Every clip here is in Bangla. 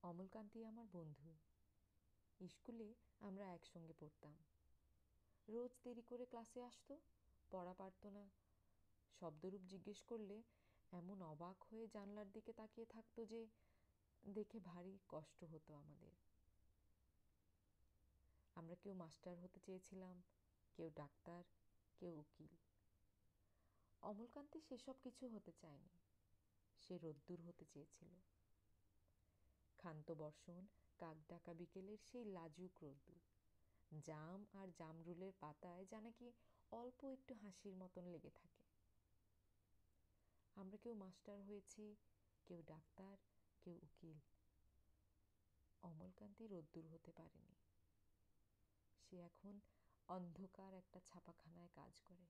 অমলকান্তি আমার বন্ধু। স্কুলে আমরা একসঙ্গে পড়তাম। রোজ দেরি করে ক্লাসে আসতো, পড়া পারত না। শব্দরূপ জিজ্ঞেস করলে এমন অবাক হয়ে জানলার দিকে তাকিয়ে থাকতো যে দেখে ভারী কষ্ট হতো আমাদের। আমরা কেউ মাস্টার হতে চেয়েছিলাম, কেউ ডাক্তার, কেউ উকিল। অমলকান্তি সেসব কিছু হতে চায়নি। সে রোদ্দুর হতে চেয়েছিল। ক্ষান্ত বর্ষণ, কাকডাকা বিকেলের সেই লাজুক রোদ্দুর, জাম আর জামরুলের পাতায় যা নাকি অল্প একটু হাসির মতন লেগে থাকে। আমরা কেউ মাস্টার হয়েছি, কেউ ডাক্তার, কেউ উকিল। অমলকান্তি রোদ্দুর হতে পারেনি। সে এখন অন্ধকার একটা ছাপাখানায় কাজ করে।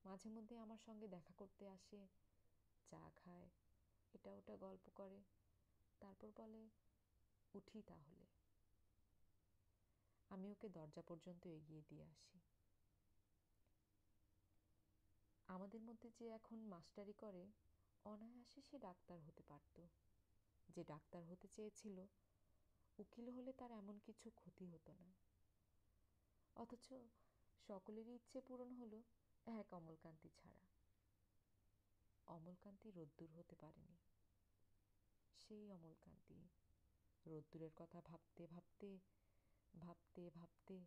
মাঝে মধ্যে আমার সঙ্গে দেখা করতে আসে, চা খায়, এটা ওটা গল্প করে, তারপর বলে, উঠি তাহলে। আমি ওকে দরজা পর্যন্ত এগিয়ে দিয়ে আসি। আমাদের মধ্যে যে এখন মাস্টারি করে, অনায়াসে সে ডাক্তার হতে পারত। যে ডাক্তার হতে চেয়েছিল, উকিল হলে তার এমন কিছু ক্ষতি হতো না। অথচ সকলেরই ইচ্ছে পূরণ হলো, এক অমলকান্তি ছাড়া। অমলকান্তি রোদ্দুর হতে পারেনি। সেই অমলকান্তি রোদ্দুরের কথা ভাবতে ভাবতে ভাবতে ভাবতে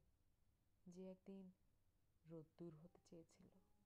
যে একদিন রোদ্দুর হতে চেয়েছিল।